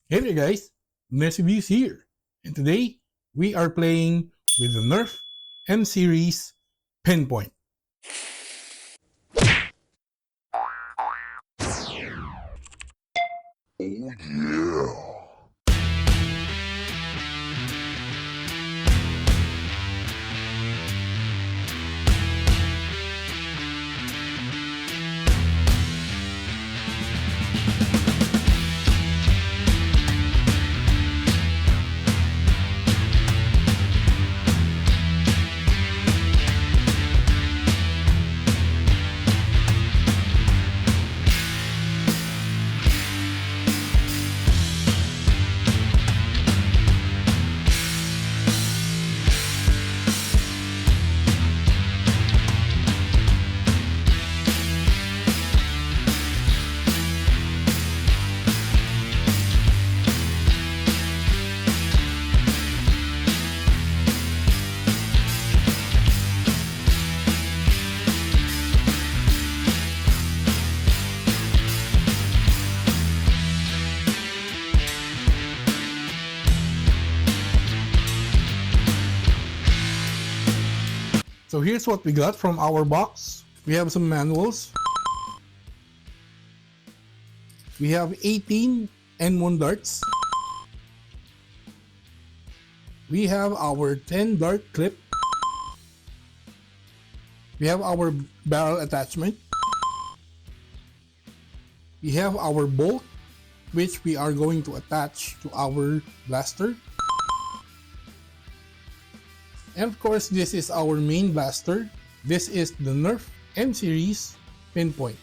Hey there guys, Nerf Reviews here, and today we are playing with the Nerf N Series Pinpoint. Oh yeah. So here's what we got from our box. We have some manuals. We have 18 N1 darts. We have our 10 dart clip. We have our barrel attachment. We have our bolt, which we are going to attach to our blaster. And of course, this is our main blaster. This is the Nerf N Series Pinpoint.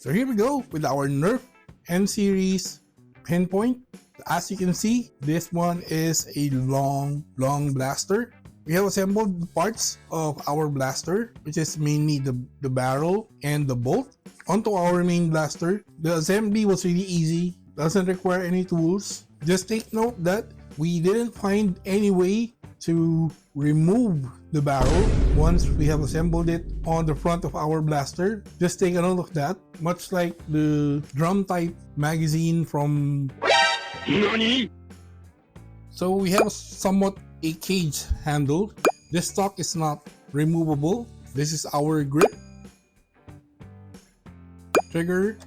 So here we go with our Nerf N Series Pinpoint. As you can see, this one is a long blaster. We have assembled the parts of our blaster, which is mainly the barrel and the bolt, onto our main blaster. The assembly was really easy, doesn't require any tools. Just take note that we didn't find any way to remove the barrel once we have assembled it on the front of our blaster. Just take a note of that, much like the drum type magazine from NANI? So we have somewhat a cage handle. This stock is not removable. This is our grip, trigger,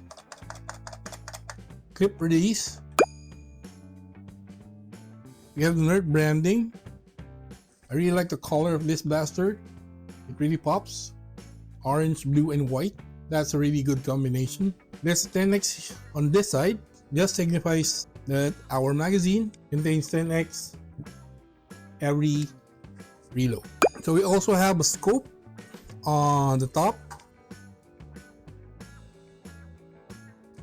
clip release. We have the Nerf branding. I really like the color of this blaster. It really pops. Orange, blue, and white. That's a really good combination. There's a 10x on this side. Just signifies that our magazine contains 10x every reload. So we also have a scope on the top.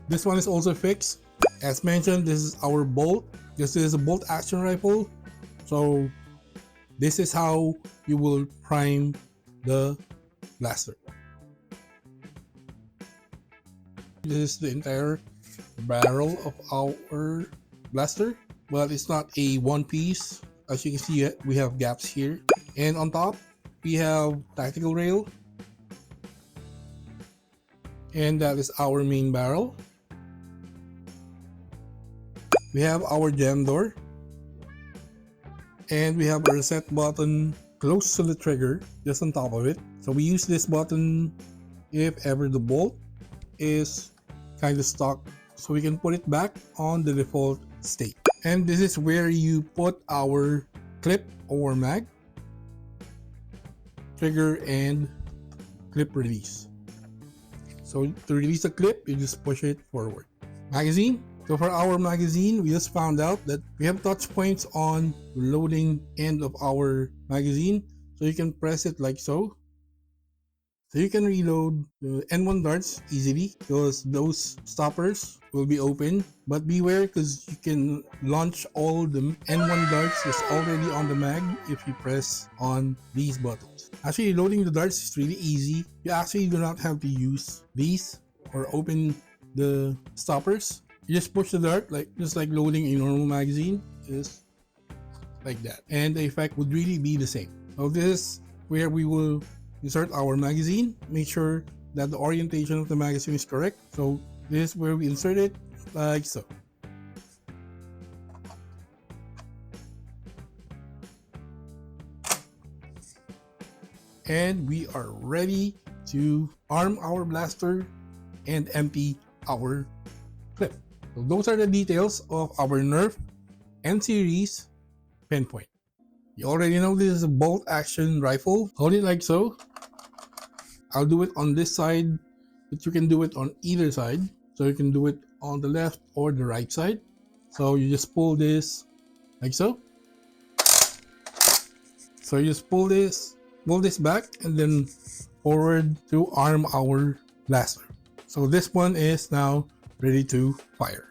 This one is also fixed. As mentioned, this is our bolt. This is a bolt action rifle. So this is how you will prime the blaster. This is the entire barrel of our blaster, but it's not a one piece. As you can see, we have gaps here. And on top, we have tactical rail. And that is our main barrel. We have our jam door. And we have a reset button close to the trigger, just on top of it. So we use this button if ever the bolt is kind of stuck, so we can put it back on the default state. And this is where you put our clip or mag, trigger, and clip release. So to release the clip, you just push it forward. Magazine. So for our magazine, we just found out that we have touch points on the loading end of our magazine. So you can press it like so. So you can reload the N1 darts easily because those stoppers will be open. But beware, because you can launch all the N1 darts that's already on the mag if you press on these buttons. Actually, loading the darts is really easy. You actually do not have to use these or open the stoppers. You just push the dart, just like loading a normal magazine, is like that. And the effect would really be the same. So this is where we will insert our magazine. Make sure that the orientation of the magazine is correct. So this is where we insert it, like so. And we are ready to arm our blaster and empty our clip. So those are the details of our Nerf N Series Pinpoint. You already know this is a bolt action rifle. Hold it like so. I'll do it on this side, but you can do it on either side. So you can do it on the left or the right side. So you just pull this like so. So you just pull this back and then forward to arm our blaster. So this one is now ready to fire.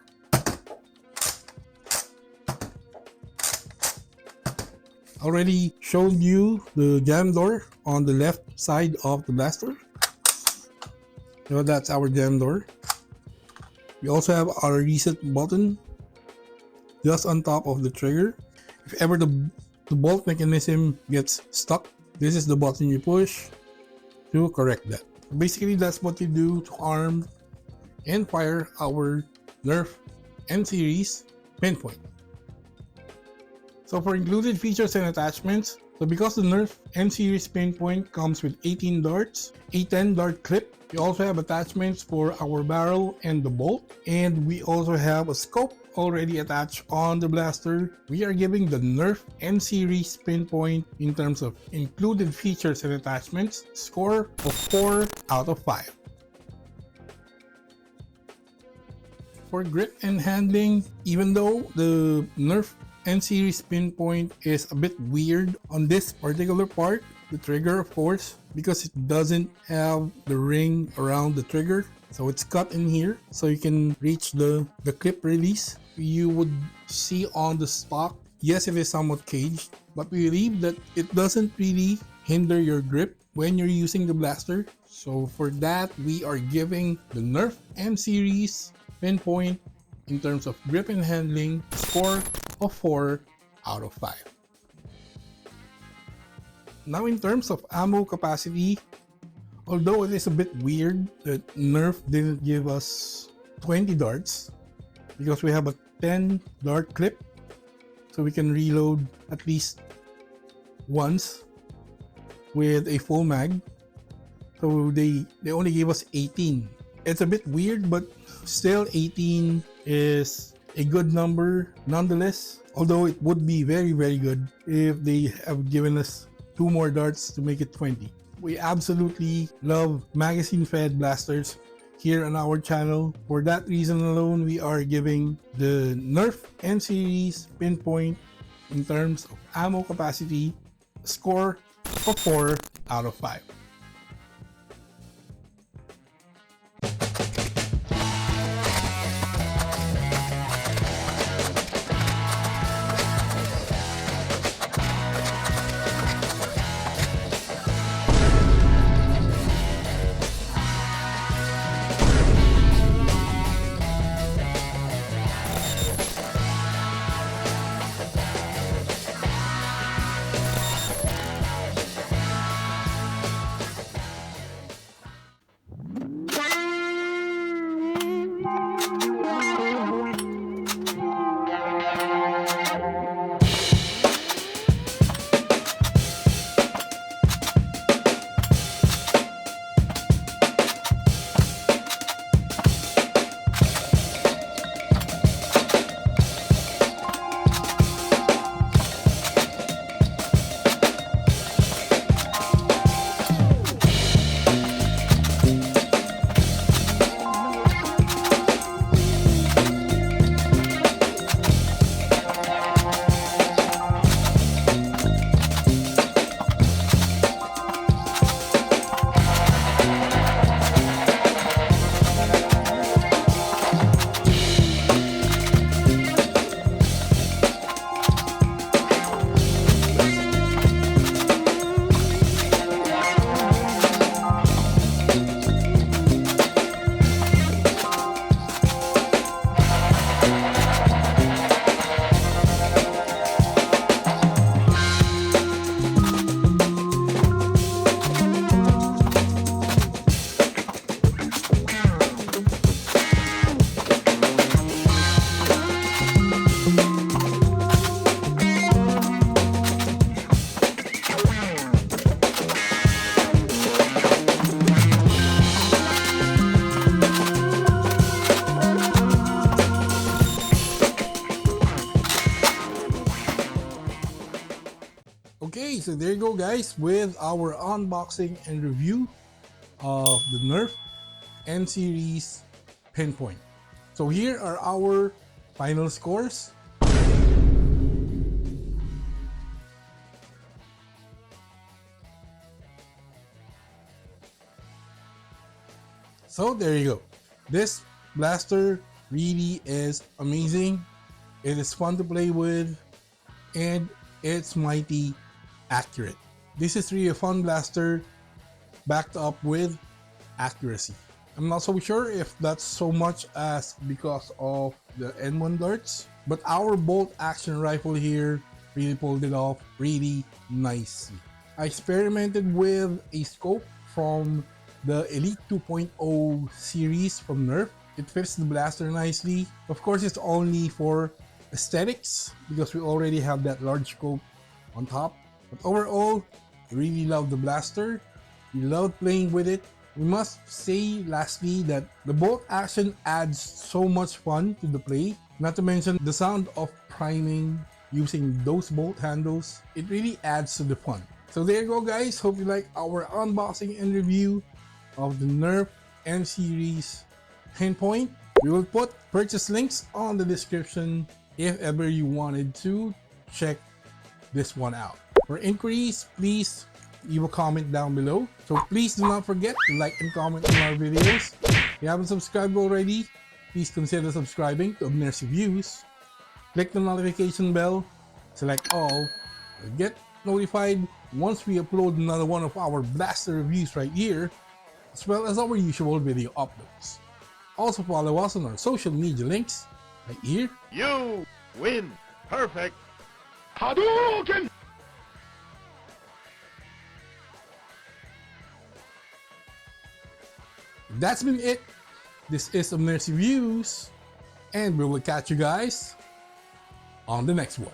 Already showed you the jam door on the left side of the blaster. So that's our jam door. We also have our reset button just on top of the trigger. If ever the bolt mechanism gets stuck, this is the button you push to correct that. Basically, that's what you do to arm and fire our Nerf N Series Pinpoint. So for included features and attachments, so because the Nerf N Series Pinpoint comes with 18 darts, a 10 dart clip, we also have attachments for our barrel and the bolt, and we also have a scope already attached on the blaster. We are giving the Nerf N Series Pinpoint, in terms of included features and attachments, score of 4 out of 5. For grip and handling, even though the Nerf N Series Pinpoint is a bit weird on this particular part, the trigger of course, because it doesn't have the ring around the trigger, so it's cut in here so you can reach the clip release. You would see on the stock, yes, it is somewhat caged, but we believe that it doesn't really hinder your grip when you're using the blaster. So for that, we are giving the Nerf N Series Pinpoint, in terms of grip and handling, score of 4 out of 5. Now in terms of ammo capacity, although it is a bit weird that Nerf didn't give us 20 darts, because we have a 10 dart clip, so we can reload at least once with a full mag. So they only gave us 18. It's a bit weird, but still 18 is a good number nonetheless. Although it would be very, very good if they have given us 2 more darts to make it 20. We absolutely love magazine fed blasters here on our channel. For that reason alone, we are giving the Nerf N Series Pinpoint in terms of ammo capacity a score of 4 out of 5. Okay, so there you go guys with our unboxing and review of the Nerf N Series Pinpoint. So here are our final scores. So there you go. This blaster really is amazing. It is fun to play with and it's mighty accurate. This is really a fun blaster backed up with accuracy. I'm not so sure if that's so much as because of the N1 darts, but our bolt action rifle here really pulled it off really nicely. I experimented with a scope from the Elite 2.0 series from Nerf. It fits the blaster nicely. Of course, it's only for aesthetics because we already have that large scope on top. But overall, I really love the blaster. We love playing with it. We must say lastly that the bolt action adds so much fun to the play. Not to mention the sound of priming using those bolt handles. It really adds to the fun. So there you go guys. Hope you like our unboxing and review of the Nerf N Series Pinpoint. We will put purchase links on the description if ever you wanted to check this one out. For inquiries, please leave a comment down below. So please do not forget to like and comment on our videos. If you haven't subscribed already, please consider subscribing to Abners Reviews. Click the notification bell, select all, and get notified once we upload another one of our blaster reviews right here, as well as our usual video uploads. Also follow us on our social media links right here. You win. Perfect. Hadouken! That's been it. This is Abners Reviews, and we will catch you guys on the next one.